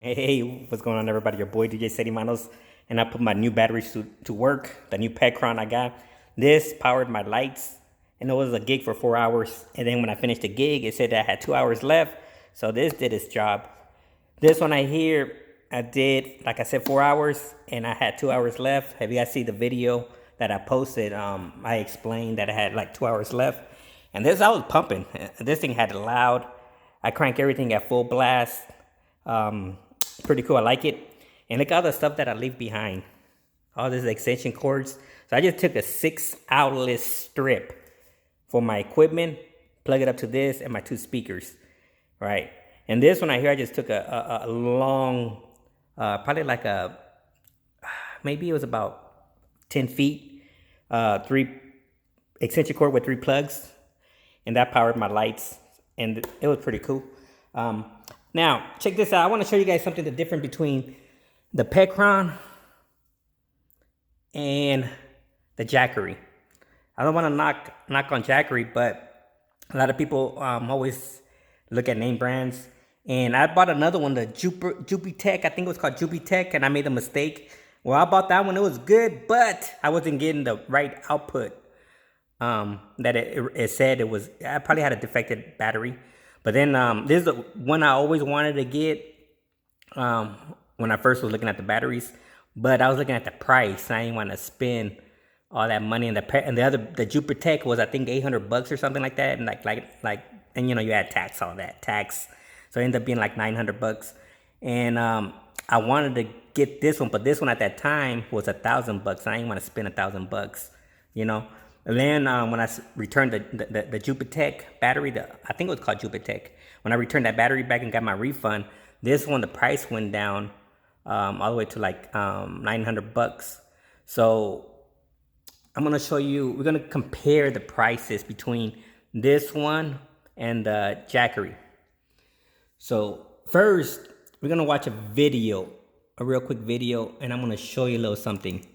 Hey, what's going on, everybody? Your boy DJ Seti Manos, and I put my new batteries to work. The new Pecron I got. This powered my lights, and it was a gig for 4 hours. And then when I finished the gig, it said that I had 2 hours left. So this did its job. This one I hear, I did, like I said, 4 hours, and I had 2 hours left. Have you guys seen the video that I posted? I explained that I had like 2 hours left, and this I was pumping. This thing had loud. I crank everything at full blast. Um, Pretty cool. I like it. And look at all the stuff that I leave behind. All these extension cords. So I just took a 6 outlet strip for my equipment, plug it up to this and my two speakers, right? And this one I here, I just took a long, probably like maybe it was about 10 feet, three extension cord with three plugs, and that powered my lights, and it was pretty cool. Now, check this out. I want to show you guys something different between the Pecron and the Jackery. I don't want to knock on Jackery, but a lot of people always look at name brands. And I bought another one, the Jupitech. I think it was called Jupitech, and I made a mistake. Well, I bought that one. It was good, but I wasn't getting the right output. That it said it was. I probably had a defective battery. But then this is the one I always wanted to get when I first was looking at the batteries. But I was looking at the price. I didn't want to spend all that money. And the Jupiter was, I think, $800 or something like that. And and you add tax, all that tax. So it ended up being like $900. And I wanted to get this one, but this one at that time was $1,000. I didn't want to spend $1,000, you know. And then when I returned the Jupitech battery, I think it was called Jupitech. When I returned that battery back and got my refund, this one, the price went down all the way to like $900. So I'm going to show you, we're going to compare the prices between this one and the Jackery. So first, we're going to watch a real quick video, and I'm going to show you a little something.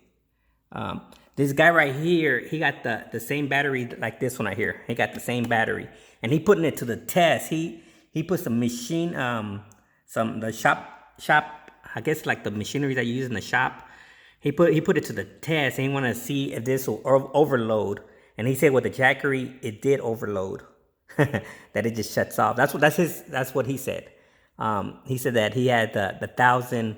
This guy right here, he got the same battery like this one right here. He got the same battery, and he putting it to the test. He put some machine, the shop, I guess like the machinery that you use in the shop. He put it to the test, and he wanted to see if this will overload. And he said with the Jackery, it did overload, that it just shuts off. That's what he said. He said that he had the 1,000,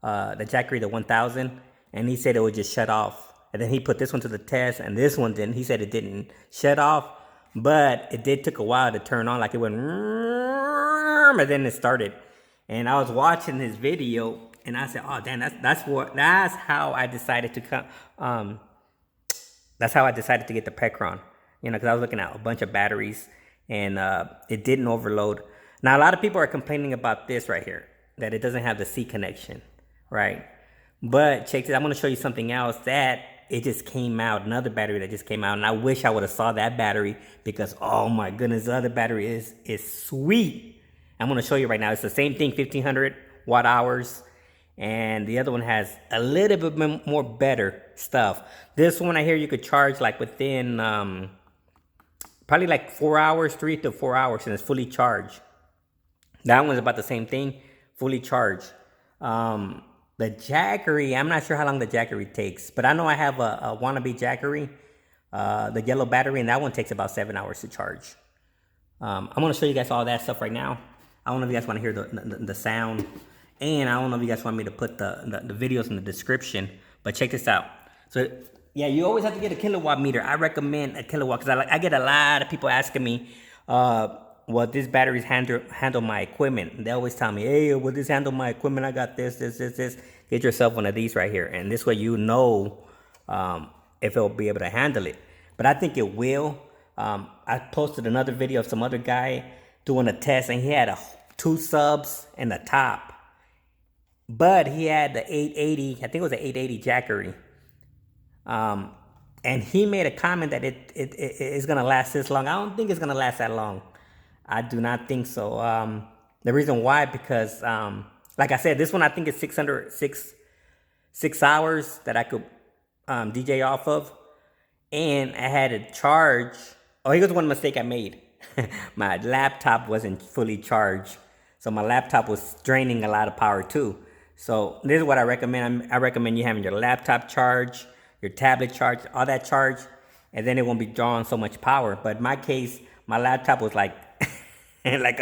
the Jackery, the 1,000, and he said it would just shut off. And then he put this one to the test, and this one didn't. He said it didn't shut off, but it did take a while to turn on. Like it went, and then it started. And I was watching this video, and I said, "Oh, damn, that's how I decided to come. That's how I decided to get the Pecron. Because I was looking at a bunch of batteries, and it didn't overload. Now a lot of people are complaining about this right here, that it doesn't have the C connection, right? But check this. I'm going to show you something else that it just came out, another battery that just came out, and I wish I would have saw that battery because, oh my goodness, the other battery is sweet. I'm going to show you right now. It's the same thing, 1,500 watt hours, and the other one has a little bit more better stuff. This one I hear you could charge like within probably like 4 hours, 3 to 4 hours, and it's fully charged. That one's about the same thing, fully charged. The Jackery, I'm not sure how long the Jackery takes, but I know I have a wannabe Jackery, the yellow battery, and that one takes about 7 hours to charge. I'm going to show you guys all that stuff right now. I don't know if you guys want to hear the sound, and I don't know if you guys want me to put the videos in the description, but check this out. So, yeah, you always have to get a kilowatt meter. I recommend a kilowatt because I get a lot of people asking me, well, this batteries handle my equipment. They always tell me, hey, will this handle my equipment? I got this. Get yourself one of these right here. And this way if it'll be able to handle it. But I think it will. I posted another video of some other guy doing a test, and he had 2 subs in the top. But he had the 880, I think it was an 880 Jackery. And he made a comment that it's going to last this long. I don't think it's going to last that long. I do not think so. The reason why, because like I said, this one I think is 6 hours that I could DJ off of, and I had to charge. Oh, here's one mistake I made. My laptop wasn't fully charged, So my laptop was draining a lot of power too. So this is what I recommend. I recommend you having your laptop charge, your tablet charge, all that charge, and then it won't be drawing so much power. But in my case, my laptop was like, like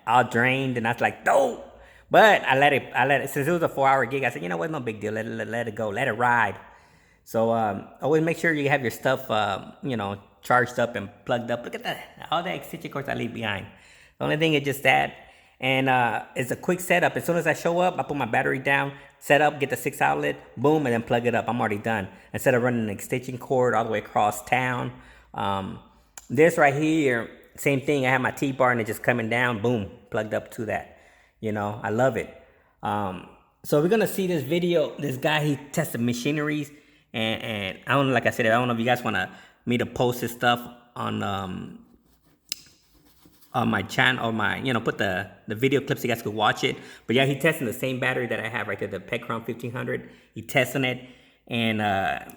all drained, and I was like, no. But I let it, since it was a 4-hour gig, I said, you know what, no big deal, let it go, let it ride. So always make sure you have your stuff, charged up and plugged up. Look at that, all the extension cords I leave behind. The only thing is just that, and it's a quick setup. As soon as I show up, I put my battery down, set up, get the 6 outlet, boom, and then plug it up. I'm already done. Instead of running an extension cord all the way across town. This right here, same thing. I have my T-bar and it's just coming down, boom, plugged up to that. I love it. So we're gonna see this video. This guy, he tested machineries, and I don't know, like I said, I don't know if you guys want me to post this stuff on my channel, or my, put the video clips so you guys could watch it. But yeah, he testing the same battery that I have right there, the Pecron 1500. He testing it, and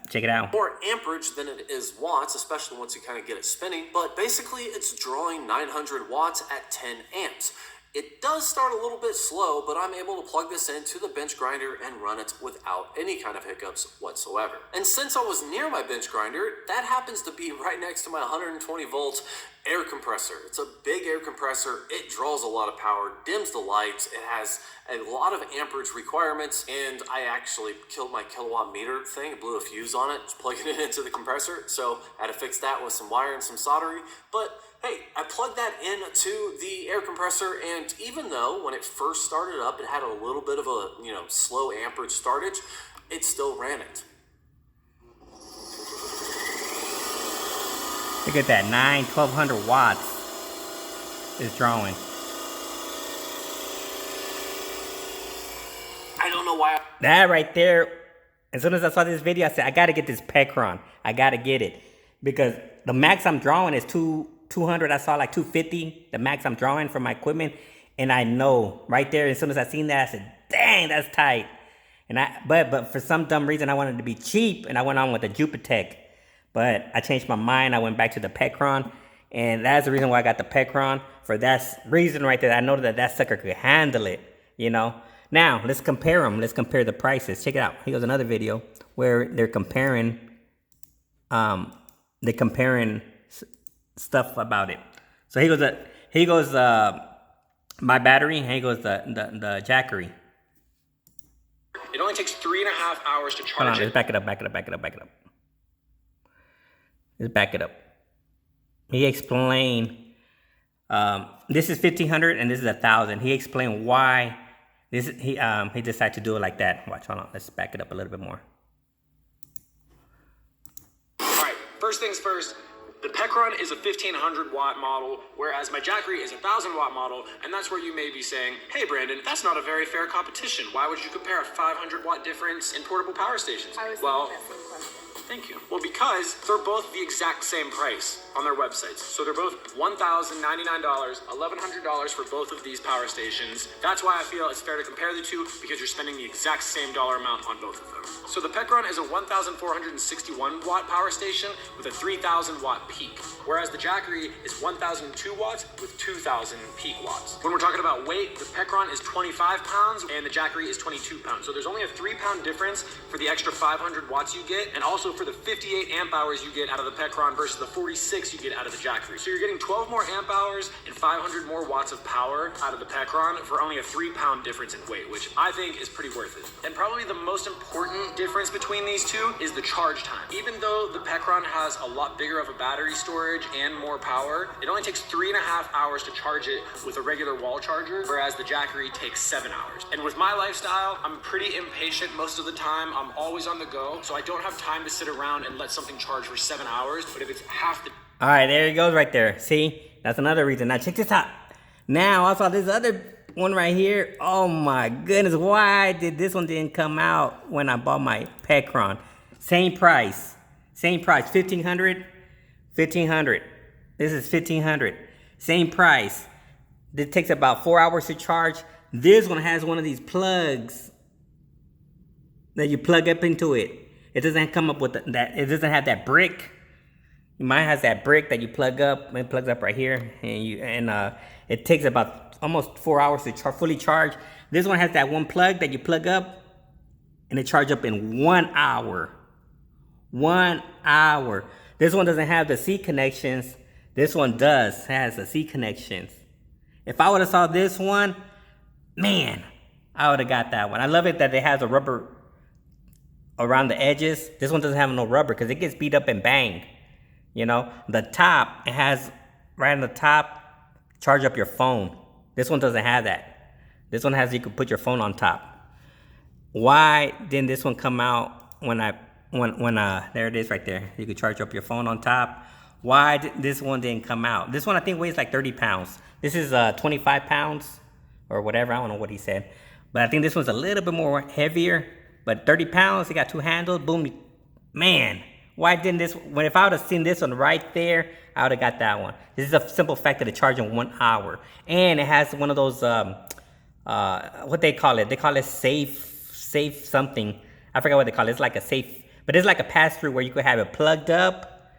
check it out. More amperage than it is watts, especially once you kind of get it spinning. But basically, it's drawing 900 watts at 10 amps. It does start a little bit slow, but I'm able to plug this into the bench grinder and run it without any kind of hiccups whatsoever. And since I was near my bench grinder, that happens to be right next to my 120 volt air compressor. It's a big air compressor. It draws a lot of power, dims the lights. It has a lot of amperage requirements, and I actually killed my kilowatt meter thing, blew a fuse on it, plugging it into the compressor. So I had to fix that with some wire and some soldering. But hey, I plugged that into the air compressor, and even though when it first started up, it had a little bit of a, slow amperage startage, it still ran it. Look at that, 1200 watts is drawing. I don't know why. That right there, as soon as I saw this video, I said, I gotta get this Pecron. I gotta get it. Because the max I'm drawing is 200. I saw like 250, the max I'm drawing for my equipment. And I know right there, as soon as I seen that, I said, dang, that's tight. And but for some dumb reason, I wanted to be cheap, and I went on with the Jupitech. But I changed my mind. I went back to the Pecron, and that's the reason why I got the Pecron. For that reason right there, I know that sucker could handle it, Now, let's compare them. Let's compare the prices. Check it out. Here's another video where they're comparing, stuff about it. So he goes my battery, and he goes the Jackery. It only takes 3.5 hours to charge. Hold on, let's back it up. Let's back it up. He explained, this is 1500 and this is 1000. He explained why he decided to do it like that. Watch, hold on, let's back it up a little bit more. All right, first things first. The Pecron is a 1500 watt model, whereas my Jackery is a 1000 watt model, and that's where you may be saying, hey Brandon, that's not a very fair competition. Why would you compare a 500 watt difference in portable power stations? Well, thank you. Well, because they're both the exact same price on their websites. So they're both $1,099, $1,100 for both of these power stations. That's why I feel it's fair to compare the two, because you're spending the exact same dollar amount on both of them. So the Pecron is a 1,461 watt power station with a 3,000 watt peak, whereas the Jackery is 1,002 watts with 2,000 peak watts. When we're talking about weight, the Pecron is 25 pounds and the Jackery is 22 pounds. So there's only a 3-pound difference for the extra 500 watts you get, and also for the 58 amp hours you get out of the Pecron versus the 46 you get out of the Jackery. So you're getting 12 more amp hours and 500 more watts of power out of the Pecron for only a 3-pound difference in weight, which I think is pretty worth it. And probably the most important difference between these two is the charge time. Even though the Pecron has a lot bigger of a battery storage and more power, it only takes 3.5 hours to charge it with a regular wall charger, whereas the Jackery takes 7 hours. And with my lifestyle, I'm pretty impatient most of the time. I'm always on the go, so I don't have time to sit around and let something charge for 7 hours. But if it's half the... All right, there he goes right there. See, that's another reason. Now check this out. Now I saw this other one right here. Oh my goodness, why did this one didn't come out when I bought my Pecron? Same price, 1500. This is 1500, same price. It takes about 4 hours to charge. This one has one of these plugs that you plug up into it. It doesn't come up with that. It doesn't have that brick. Mine has that brick that you plug up. It plugs up right here, and it takes about almost 4 hours to fully charge. This one has that one plug that you plug up, and it charge up in 1 hour. 1 hour. This one doesn't have the C connections. This one has the C connections. If I would have saw this one, man, I would have got that one. I love it that it has a rubber around the edges. This one doesn't have no rubber because it gets beat up and banged. You know, the top, it has right on the top, charge up your phone. This one doesn't have that. This one has, you can put your phone on top. Why didn't this one come out when there it is right there. You can charge up your phone on top. Why this one didn't come out? This one I think weighs like 30 pounds. This is 25 pounds or whatever. I don't know what he said. But I think this one's a little bit more heavier. But 30 pounds, it got two handles. Boom. Man, why didn't this, if I would have seen this one right there, I would have got that one. This is a simple fact that it charges in 1 hour. And it has one of those, what they call it. They call it safe something. I forgot what they call it. It's like a safe, but it's like a pass-through where you could have it plugged up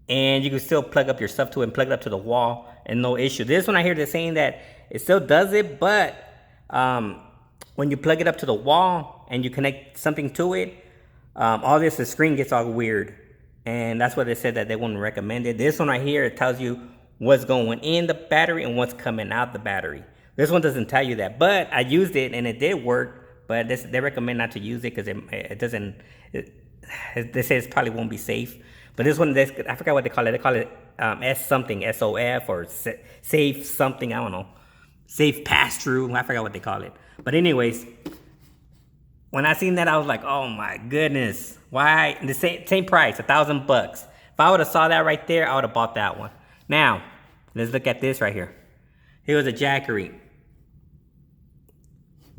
and you can still plug up your stuff to it and plug it up to the wall and no issue. This one I hear they're saying that it still does it, but when you plug it up to the wall and you connect something to it, the screen gets all weird. And that's what they said that they wouldn't recommend it. This one right here, it tells you what's going in the battery and what's coming out the battery. This one doesn't tell you that, but I used it and it did work, but they recommend not to use it because it doesn't, they say it probably won't be safe. But this one, I forgot what they call it. They call it S something, SOF or safe something. I don't know. Safe pass-through. I forgot what they call it. But anyways, when I seen that, I was like, oh my goodness. Why? The same price, $1,000. If I would have saw that right there, I would have bought that one. Now, let's look at this right here. Here was a Jackery.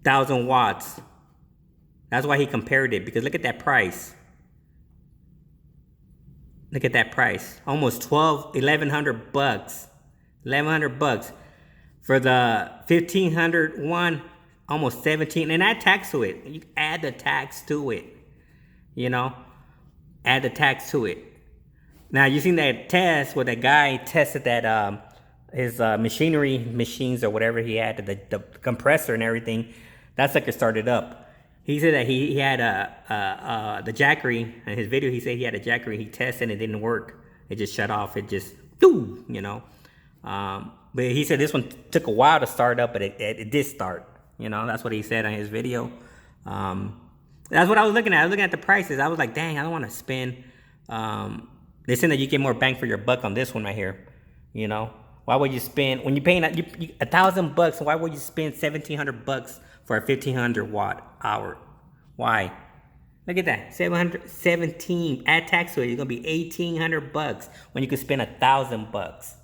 1,000 watts. That's why he compared it, because look at that price. Look at that price. Almost $1,100. $1,100. For the 1,500 one, almost 17. And add tax to it. You add the tax to it. You know? Add the tax to it. Now, you seen that test where that guy tested that his machines or whatever he had, the compressor and everything. That sucker started up. He said that he had the Jackery in his video. He said he had a Jackery. He tested and it didn't work. It just shut off. It just, you know. But he said this one took a while to start up, but it did start. You know, that's what he said on his video. That's what I was looking at. I was looking at the prices. I was like, dang, I don't want to spend. They said that you get more bang for your buck on this one right here. You know, why would you spend when you're paying $1,000? Why would you spend $1,700 for a 1,500 watt hour? Why? Look at that, 717. Add tax to it, it's gonna be $1,800 when you can spend $1,000.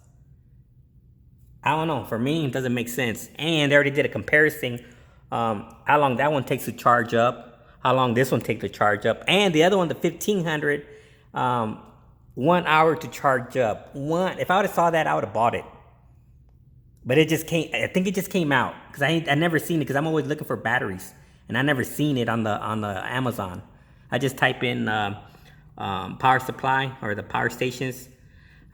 I don't know. For me, it doesn't make sense. And they already did a comparison. How long that one takes to charge up, how long this one takes to charge up, and the other one, the 1,500, 1 hour to charge up. If I would have saw that, I would have bought it. But it just came. I think it just came out because I never seen it because I'm always looking for batteries, and I never seen it on the Amazon. I just type in power supply or the power stations.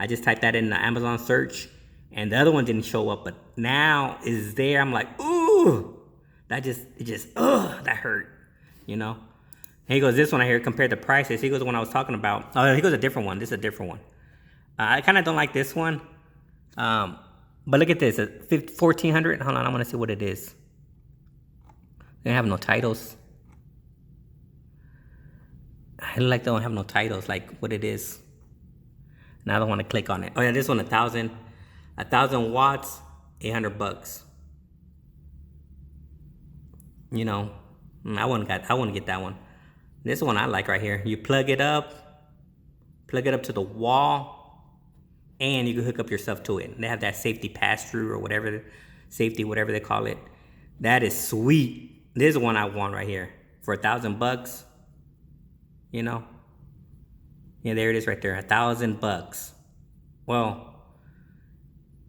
I just typed that in the Amazon search, and the other one didn't show up. But now it's there. I'm like, ooh, that hurt, you know. And he goes, this one I hear compared to prices. He goes, the one I was talking about. Oh, he goes, a different one. This is a different one. I kind of don't like this one. But look at this, 1,400. Hold on, I want to see what it is. They have no titles. I like they don't have no titles, like what it is. Now I don't want to click on it. Oh yeah, this one 1,000 watts, $800. You know, I wouldn't get that one. This one I like right here. You plug it up to the wall. And you can hook up your stuff to it. They have that safety pass-through or whatever they call it. That is sweet. This is one I want right here for $1,000. You know, yeah, there it is right there, $1,000. Well,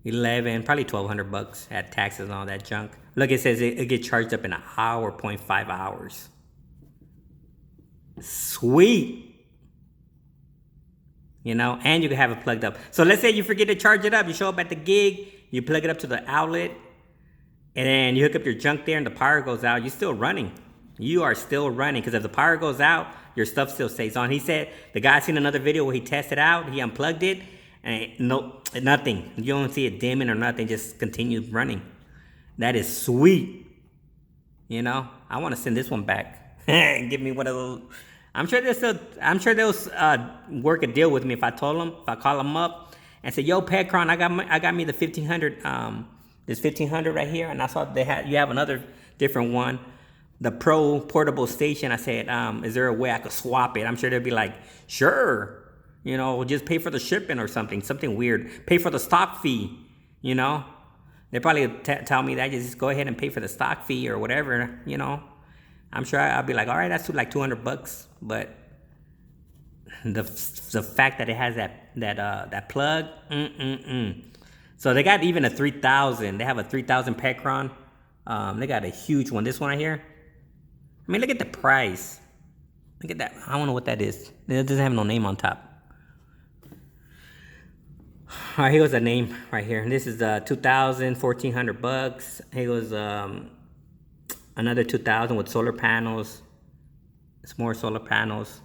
probably $1,200 at taxes and all that junk. Look, it says it gets charged up in 1 hour, 0.5 hours. Sweet. You know, and you can have it plugged up. So let's say you forget to charge it up. You show up at the gig, you plug it up to the outlet, and then you hook up your junk there and the power goes out, you're still running. You are still running, because if the power goes out, your stuff still stays on. He said, the guy seen another video where he tested out, he unplugged it, and nothing. You don't see it dimming or nothing, just continues running. That is sweet. You know, I want to send this one back and give me one of those. I'm sure they'll work a deal with me if I call them up and say, yo, Pecron, I got me the 1500, this 1500 right here, and I saw you have another different one, the Pro portable station. I said, is there a way I could swap it? I'm sure they'll be like, sure, you know, just pay for the shipping or something weird, pay for the stock fee, you know. They probably tell me that, just go ahead and pay for the stock fee or whatever, you know. I'm sure I'll be like, all right, that's like $200, but the fact that it has that plug, So they got even a 3000. They have a 3000 Pecron. They got a huge one. This one right here. I mean, look at the price. Look at that. I don't know what that is. It doesn't have no name on top. All right, here goes a name right here. This is 2000, $1,400. Here goes another 2000 with solar panels. It's more solar panels.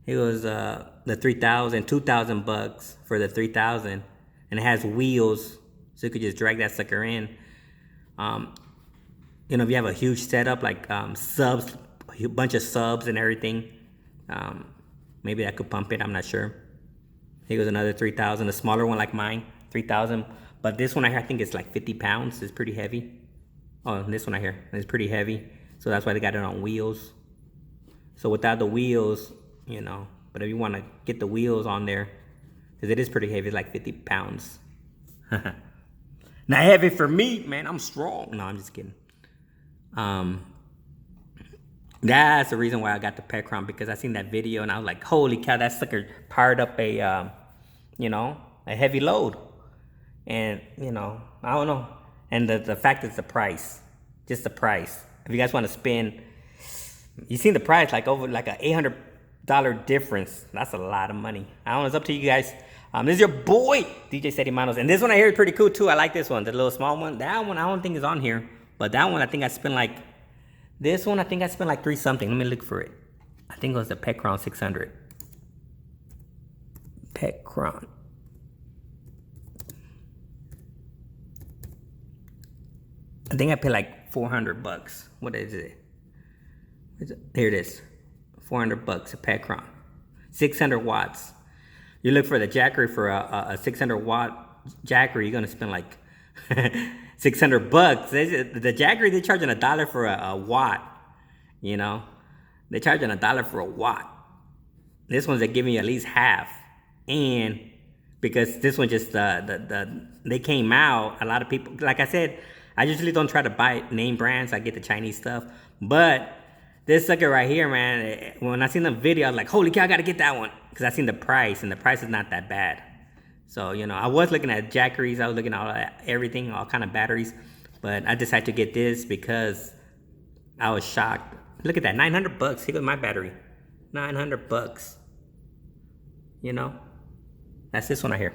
Here goes the 3000, $2,000 for the 3000, and it has wheels, so you could just drag that sucker in. You know, if you have a huge setup like subs, a bunch of subs and everything, maybe I could pump it. I'm not sure. Here goes another 3000, a smaller one like mine, 3000. But this one I think it's like 50 pounds. It's pretty heavy. Oh, this one I hear is pretty heavy. So that's why they got it on wheels. So without the wheels, you know, but if you want to get the wheels on there, because it is pretty heavy, it's like 50 pounds. Not heavy for me, man. I'm strong. No, I'm just kidding. That's the reason why I got the Pecron, because I seen that video and I was like, holy cow, that sucker powered up a, you know, a heavy load. And, you know, I don't know. And the fact is the price, just the price. If you guys want to spend, you seen the price, like over like a $800 difference. That's a lot of money. I don't know, it's up to you guys. This is your boy, DJ Steady Manos. And this one I hear is pretty cool too. I like this one, the little small one. That one I don't think is on here. But that one I think I spent like, this one I think I spent like 3 something. Let me look for it. I think it was the Pecron 600. Pecron. I think I paid like $400. What is it? Here it is. $400 a Pecron. 600 watts. You look for the Jackery for a 600 watt Jackery, you're gonna spend like $600. The Jackery, they're charging $1 for a watt. You know, they're charging $1 for a watt. This one's giving you at least half, and because this one just they came out. A lot of people, like I said, I usually don't try to buy name brands. I get the Chinese stuff, but this sucker right here, man. When I seen the video, I was like, holy cow, I gotta get that one, because I seen the price, and the price is not that bad. So, you know, I was looking at Jackeries, I was looking at everything, all kind of batteries, but I decided to get this because I was shocked. Look at that, $900. Here goes my battery, $900. You know, that's this one right here.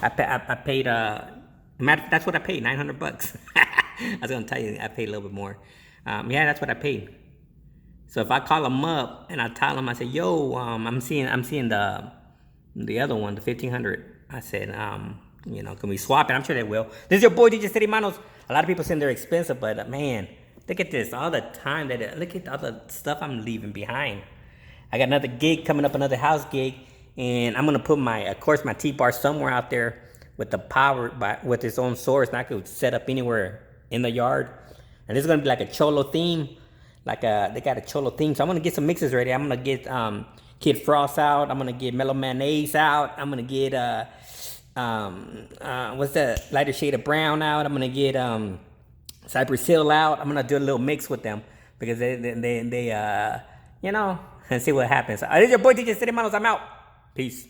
I paid, that's what I paid, $900. I was gonna tell you, I paid a little bit more. Yeah, that's what I paid. So if I call them up and I tell them, I say, yo, I'm seeing the other one, the 1500. I said, you know, can we swap it? I'm sure they will. This is your boy, DJ Steady Manos. A lot of people saying they're expensive, but man, look at this. All the time look at all the stuff I'm leaving behind. I got another gig coming up, another house gig, and I'm gonna put of course, my T-bar somewhere out there with the power, with its own source, and I could set up anywhere in the yard. And this is gonna be like a Cholo theme, they got a Cholo theme. So I'm gonna get some mixes ready. I'm gonna get Kid Frost out. I'm gonna get Mellow Mayonnaise out. I'm gonna get what's that, lighter shade of brown out. I'm gonna get Cypress Hill out. I'm gonna do a little mix with them because they you know, and see what happens. This is your boy DJ Steady Manos. I'm out. Peace.